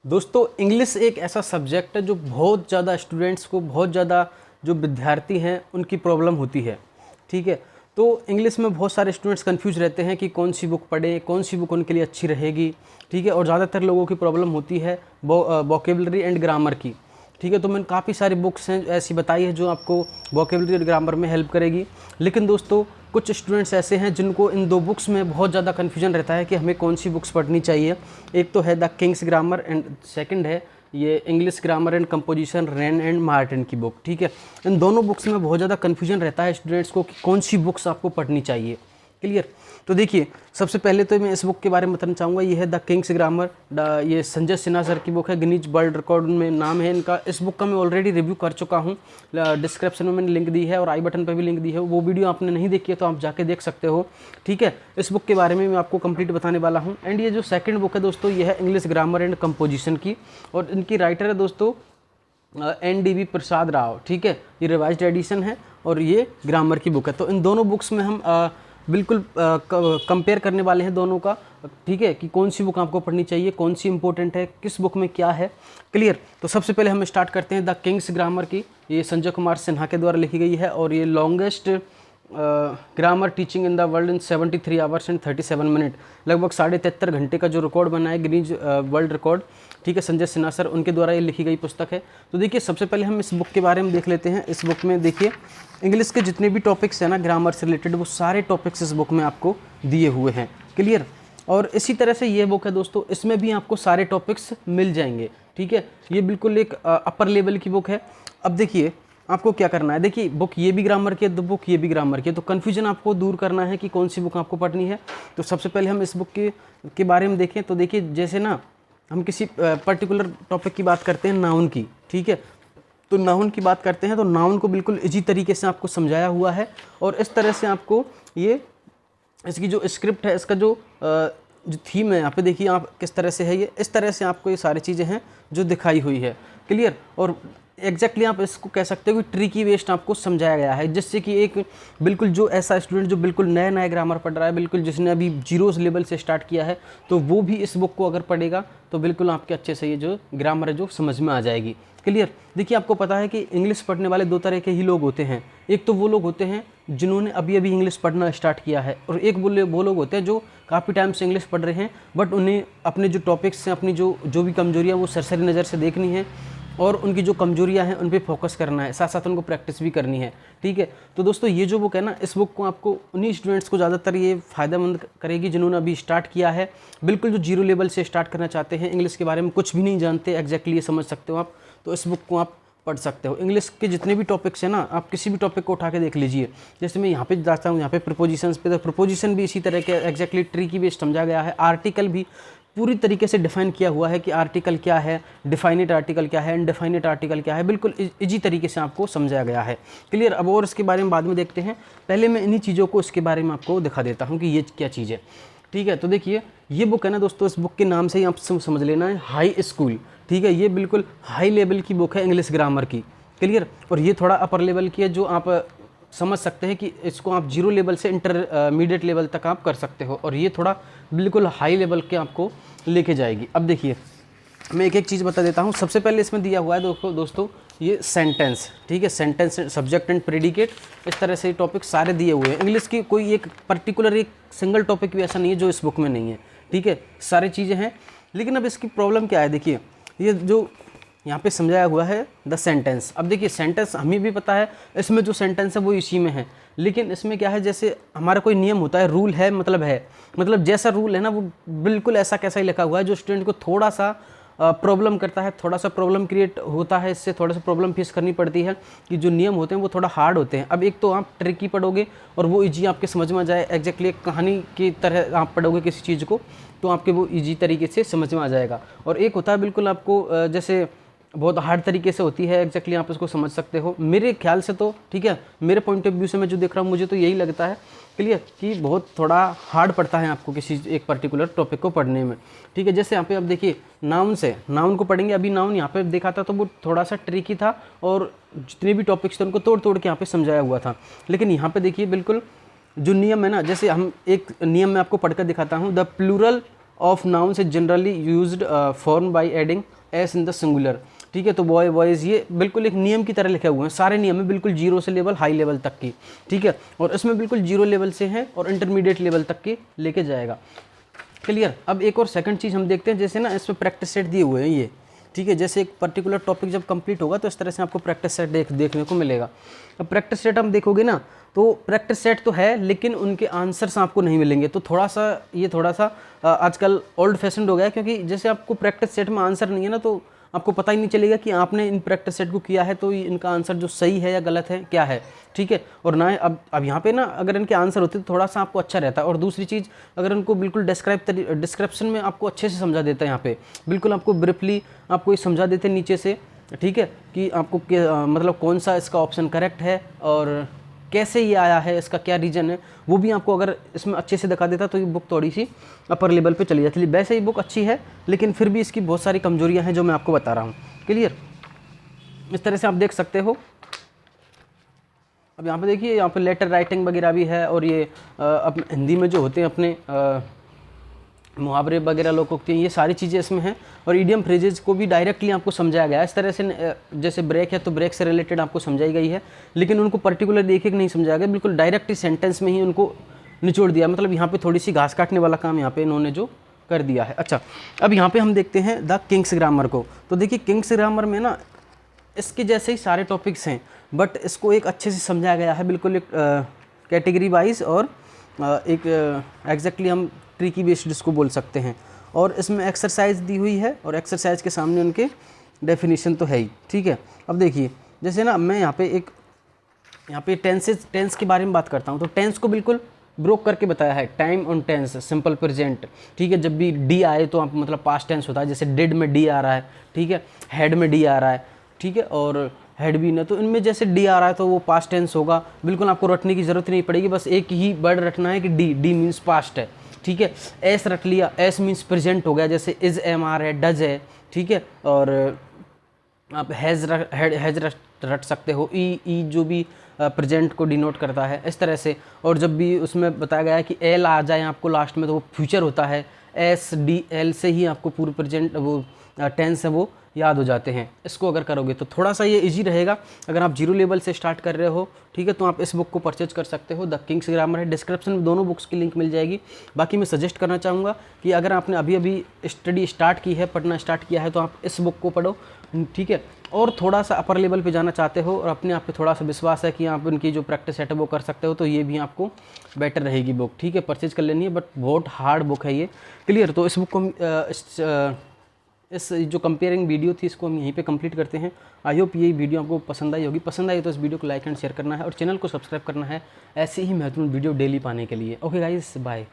दोस्तों इंग्लिश एक ऐसा सब्जेक्ट है जो बहुत ज़्यादा स्टूडेंट्स को, बहुत ज़्यादा जो विद्यार्थी हैं उनकी प्रॉब्लम होती है। ठीक है, तो इंग्लिश में बहुत सारे स्टूडेंट्स कंफ्यूज रहते हैं कि कौन सी बुक पढ़ें, कौन सी बुक उनके लिए अच्छी रहेगी। ठीक है, और ज़्यादातर लोगों की प्रॉब्लम होती है वोकेबलरी एंड ग्रामर की। ठीक है, तो मैंने काफ़ी सारी बुक्स हैं ऐसी बताई है जो आपको वोकेबलरी और ग्रामर में हेल्प करेगी। लेकिन दोस्तों कुछ स्टूडेंट्स ऐसे हैं जिनको इन दो बुक्स में बहुत ज़्यादा कन्फ्यूजन रहता है कि हमें कौन सी बुक्स पढ़नी चाहिए। एक तो है the kings grammar and second है ये English grammar and composition Wren and Martin की बुक। ठीक है, इन दोनों बुक्स में बहुत ज़्यादा कन्फ्यूजन रहता है स्टूडेंट्स को कि कौन सी बुक्स आपको पढ़नी चाहिए। क्लियर? तो देखिए, सबसे पहले तो मैं इस बुक के बारे में बताना चाहूँगा। ये है द किंग्स ग्रामर, ये संजय सिन्हा सर की बुक है, गिनीज वर्ल्ड रिकॉर्ड में नाम है इनका। इस बुक का मैं ऑलरेडी रिव्यू कर चुका हूँ, डिस्क्रिप्शन में मैंने लिंक दी है और आई बटन पर भी लिंक दी है। वो वीडियो आपने नहीं देखी है तो आप जाके देख सकते हो। ठीक है, इस बुक के बारे में मैं आपको कंप्लीट बताने वाला हूँ। एंड ये जो सेकंड बुक है दोस्तों, ये है इंग्लिश ग्रामर एंड कंपोजिशन की, और इनकी राइटर है दोस्तों NDV प्रसाद राव। ठीक है, ये रिवाइज्ड एडिशन है और ये ग्रामर की बुक है। तो इन दोनों बुक्स में हम बिल्कुल कंपेयर करने वाले हैं दोनों का। ठीक है, कि कौन सी बुक आपको पढ़नी चाहिए, कौन सी इंपॉर्टेंट है, किस बुक में क्या है। क्लियर? तो सबसे पहले हम स्टार्ट करते हैं द किंग्स ग्रामर की। ये संजय कुमार सिन्हा के द्वारा लिखी गई है और ये longest grammar teaching in the world in 73 hours and 37 minute, लगभग 73.5 घंटे का जो रिकॉर्ड बना है, गिनीज वर्ल्ड रिकॉर्ड। ठीक है, संजय सिन्हा सर उनके द्वारा ये लिखी गई पुस्तक है। तो देखिए, सबसे पहले हम इस बुक के बारे में देख लेते हैं। इस बुक में देखिए इंग्लिश के जितने भी टॉपिक्स हैं ना ग्रामर से रिलेटेड, वो सारे टॉपिक्स इस बुक में आपको दिए हुए हैं। क्लियर? और इसी तरह से ये बुक है दोस्तों, इसमें भी आपको सारे टॉपिक्स मिल जाएंगे। ठीक है, ये बिल्कुल एक अपर लेवल की बुक है। अब देखिए आपको क्या करना है। देखिए, बुक ये भी ग्रामर की है, दो बुक ये भी ग्रामर की है, तो कन्फ्यूजन आपको दूर करना है कि कौन सी बुक आपको पढ़नी है। तो सबसे पहले हम इस बुक के बारे में देखें। तो देखिए, जैसे ना हम किसी पर्टिकुलर टॉपिक की बात करते हैं, नाउन की। ठीक है, तो नाउन की बात करते हैं तो नाउन को बिल्कुल इजी तरीके से आपको समझाया हुआ है, और इस तरह से आपको ये इसकी जो स्क्रिप्ट है, इसका जो थीम है, यहाँ पे देखिए आप किस तरह से है, ये इस तरह से आपको ये सारी चीज़ें हैं जो दिखाई हुई है। क्लियर? और एग्जैक्टली आप इसको कह सकते हो कि ट्रिकी वेस्ट आपको समझाया गया है, जिससे कि एक बिल्कुल जो ऐसा स्टूडेंट जो बिल्कुल नया नया ग्रामर पढ़ रहा है, बिल्कुल जिसने अभी जीरोस लेवल से स्टार्ट किया है, तो वो भी इस बुक को अगर पढ़ेगा तो बिल्कुल आपके अच्छे से ये जो ग्रामर है जो समझ में आ जाएगी। क्लियर? देखिए, आपको पता है कि इंग्लिश पढ़ने वाले दो तरह के ही लोग होते हैं। एक तो वो लोग होते हैं जिन्होंने अभी अभी इंग्लिश पढ़ना स्टार्ट किया है, और एक वो लोग होते हैं जो काफ़ी टाइम से इंग्लिश पढ़ रहे हैं, बट उन्हें अपने जो टॉपिक्स हैं, अपनी जो भी कमजोरियाँ वो सरसरी नज़र से देखनी है, और उनकी जो कमजोरियां हैं उन पे फोकस करना है, साथ साथ उनको प्रैक्टिस भी करनी है। ठीक है, तो दोस्तों ये जो बुक है ना, इस बुक को आपको उन्हीं स्टूडेंट्स को ज़्यादातर ये फ़ायदेमंद करेगी जिन्होंने अभी स्टार्ट किया है, बिल्कुल जो जीरो लेवल से स्टार्ट करना चाहते हैं, इंग्लिश के बारे में कुछ भी नहीं जानते एग्जैक्टली, ये समझ सकते हो आप, तो इस बुक को आप पढ़ सकते हो। इंग्लिश के जितने भी टॉपिक्स हैं ना, आप किसी भी टॉपिक को उठा के देख लीजिए। जैसे मैं यहाँ पे जाता हूँ, यहाँ पे प्रीपोजिशंस पे, तो प्रीपोजिशन भी इसी तरह के एग्जैक्टली ट्री की बेस्ड समझा गया है। आर्टिकल भी पूरी तरीके से डिफाइन किया हुआ है कि आर्टिकल क्या है, डिफाइनेट आर्टिकल क्या है, इनडिफाइनेट आर्टिकल क्या है, बिल्कुल इजी तरीके से आपको समझाया गया है। क्लियर? अब और इसके बारे में बाद में देखते हैं, पहले मैं इन्हीं चीज़ों को इसके बारे में आपको दिखा देता हूँ कि ये क्या चीज़ है। ठीक है, तो देखिए ये बुक है ना दोस्तों, इस बुक के नाम से ही आप समझ लेना है, हाई स्कूल। ठीक है, ये बिल्कुल हाई लेवल की बुक है इंग्लिश ग्रामर की। क्लियर? और ये थोड़ा अपर लेवल की है, जो आप समझ सकते हैं कि इसको आप जीरो लेवल से इंटरमीडिएट लेवल तक आप कर सकते हो, और ये थोड़ा बिल्कुल हाई लेवल के आपको लेके जाएगी। अब देखिए, मैं एक एक चीज़ बता देता हूँ। सबसे पहले इसमें दिया हुआ है दोस्तों ये सेंटेंस। ठीक है, सेंटेंस, सब्जेक्ट एंड प्रेडिकेट, इस तरह से टॉपिक सारे दिए हुए हैं। इंग्लिश की कोई एक पर्टिकुलर एक सिंगल टॉपिक भी ऐसा नहीं है जो इस बुक में नहीं है। ठीक है, सारी चीज़ें हैं। लेकिन अब इसकी प्रॉब्लम क्या है, देखिए ये जो यहाँ पे समझाया हुआ है द सेंटेंस। अब देखिए, सेंटेंस हमें भी पता है, इसमें जो सेंटेंस है वो इसी में है, लेकिन इसमें क्या है, जैसे हमारा कोई नियम होता है, रूल है, मतलब जैसा रूल है ना, वो बिल्कुल ऐसा कैसा ही लिखा हुआ है जो स्टूडेंट को थोड़ा सा प्रॉब्लम करता है, थोड़ा सा प्रॉब्लम क्रिएट होता है, इससे थोड़ा सा प्रॉब्लम फेस करनी पड़ती है कि जो नियम होते हैं वो थोड़ा हार्ड होते हैं। अब एक तो आप ट्रिकी पढ़ोगे और वो इजी आपके समझ में आ जाए, एग्जैक्टली एक कहानी की तरह आप पढ़ोगे किसी चीज़ को, तो आपके वो इजी तरीके से समझ में आ जाएगा। और एक होता है बिल्कुल आपको जैसे बहुत हार्ड तरीके से होती है, एग्जैक्टली आप इसको समझ सकते हो मेरे ख्याल से तो। ठीक है, मेरे पॉइंट ऑफ व्यू से मैं जो देख रहा हूँ, मुझे तो यही लगता है क्लियर कि बहुत थोड़ा हार्ड पड़ता है आपको किसी एक पर्टिकुलर टॉपिक को पढ़ने में। ठीक है, जैसे यहाँ पे अब देखिए नाउन को पढ़ेंगे। अभी नाउन यहाँ पे देखा था तो वो थोड़ा सा ट्रिकी था, और जितने भी टॉपिक्स थे उनको तोड़ तोड़ के यहाँ पे समझाया हुआ था। लेकिन यहाँ पे देखिए बिल्कुल जो नियम है ना, जैसे हम एक नियम में आपको पढ़कर दिखाता हूँ, the plural of nouns is generally used form by adding s in the singular. ठीक है, तो बॉय बॉयज़ ये बिल्कुल एक नियम की तरह लिखे हुए हैं, सारे नियम है बिल्कुल जीरो से लेवल हाई लेवल तक की। ठीक है, और इसमें बिल्कुल जीरो लेवल से हैं और इंटरमीडिएट लेवल तक की लेके जाएगा। क्लियर। अब एक और सेकंड चीज़ हम देखते हैं, जैसे ना इसमें प्रैक्टिस सेट दिए हुए हैं ये। ठीक है, जैसे एक पर्टिकुलर टॉपिक जब कंप्लीट होगा तो इस तरह से आपको प्रैक्टिस सेट देखने को मिलेगा। अब प्रैक्टिस सेट हम देखोगे ना तो प्रैक्टिस सेट तो है लेकिन उनके आंसर्स आपको नहीं मिलेंगे, तो थोड़ा सा आजकल ओल्ड फैशन हो गया है, क्योंकि जैसे आपको प्रैक्टिस सेट में आंसर नहीं है ना तो आपको पता ही नहीं चलेगा कि आपने इन प्रैक्टिस सेट को किया है तो इनका आंसर जो सही है या गलत है क्या है। ठीक है, और ना अब यहाँ पे ना अगर इनके आंसर होते तो थोड़ा सा आपको अच्छा रहता है। और दूसरी चीज़, अगर उनको बिल्कुल डिस्क्रिप्शन में आपको अच्छे से समझा देता है, यहाँ पे बिल्कुल आपको ब्रीफली आपको ये समझा देते हैं नीचे से। ठीक है, कि आपको मतलब कौन सा इसका ऑप्शन करेक्ट है और कैसे ये आया है, इसका क्या रीज़न है, वो भी आपको अगर इसमें अच्छे से दिखा देता तो ये बुक थोड़ी सी अपर लेवल पे चली जाती है। वैसे ही बुक अच्छी है लेकिन फिर भी इसकी बहुत सारी कमजोरियां हैं जो मैं आपको बता रहा हूँ। क्लियर। इस तरह से आप देख सकते हो। अब यहाँ पे देखिए, यहाँ पे लेटर राइटिंग वगैरह भी है, और ये अब हिंदी में जो होते हैं अपने मुहावरे वगैरह लोकोक्ति, ये सारी चीज़ें इसमें हैं। और ईडियम फ्रेजेज को भी डायरेक्टली आपको समझाया गया है इस तरह से, जैसे ब्रेक है तो ब्रेक से रिलेटेड आपको समझाई गई है, लेकिन उनको पर्टिकुलर एक एक नहीं समझाया गया, बिल्कुल डायरेक्टली सेंटेंस में ही उनको निचोड़ दिया। मतलब यहाँ पे थोड़ी सी घास काटने वाला काम यहाँ पे इन्होंने जो कर दिया है। अच्छा, अब यहाँ पे हम देखते हैं द किंग्स ग्रामर को। तो देखिए किंग्स ग्रामर में ना इसके जैसे ही सारे टॉपिक्स हैं, बट इसको एक अच्छे से समझाया गया है, बिल्कुल एक कैटेगरी वाइज और एक एग्जैक्टली हम ट्रिकी बेस्ड जिसको बोल सकते हैं। और इसमें एक्सरसाइज दी हुई है और एक्सरसाइज के सामने उनके डेफिनेशन तो है ही। ठीक है, अब देखिए जैसे ना मैं यहाँ पे टेंस के बारे में बात करता हूँ, तो टेंस को बिल्कुल ब्रोक करके बताया है। Time on tense, simple present. ठीक है, जब भी डी आए तो आप मतलब पास्ट टेंस होता है, जैसे डिड में डी आ रहा है, ठीक है, हेड में डी आ रहा है, ठीक है, और हेड भी ना, तो इनमें जैसे डी आ रहा है तो वो पास्ट टेंस होगा। बिल्कुल आपको रटने की ज़रूरत नहीं पड़ेगी, बस एक ही वर्ड रटना है कि डी मीन्स पास्ट है। ठीक है, एस रट लिया, एस मीन्स प्रेजेंट हो गया, जैसे इज एम आर है, डज है। ठीक है, और आप हैज़ रट सकते हो, ई जो भी प्रेजेंट को डिनोट करता है इस तरह से। और जब भी उसमें बताया गया है कि एल आ जाए आपको लास्ट में तो वो फ्यूचर होता है, एस डी एल से ही आपको पूरे प्रेजेंट वो टेंस है वो याद हो जाते हैं। इसको अगर करोगे तो थोड़ा सा ये इजी रहेगा। अगर आप जीरो लेवल से स्टार्ट कर रहे हो, ठीक है, तो आप इस बुक को परचेज कर सकते हो। द किंग्स ग्रामर है, डिस्क्रिप्शन में दोनों बुक्स की लिंक मिल जाएगी। बाकी मैं सजेस्ट करना चाहूँगा कि अगर आपने अभी स्टडी स्टार्ट की है, पढ़ना स्टार्ट किया है, तो आप इस बुक को पढ़ो। ठीक है, और थोड़ा सा अपर लेवल पे जाना चाहते हो और अपने आप पे थोड़ा सा विश्वास है कि आप उनकी जो प्रैक्टिस है वो कर सकते हो, तो ये भी आपको बेटर रहेगी बुक। ठीक है, परचेज कर लेनी है, बट बहुत हार्ड बुक है ये। क्लियर। तो इस बुक को इस जो कंपेयरिंग वीडियो थी इसको हम यहीं पे कंप्लीट करते हैं। आई होप ये वीडियो आपको पसंद आई होगी। पसंद आई तो इस वीडियो को लाइक एंड शेयर करना है और चैनल को सब्सक्राइब करना है ऐसी ही महत्वपूर्ण वीडियो डेली पाने के लिए। Okay guys, bye.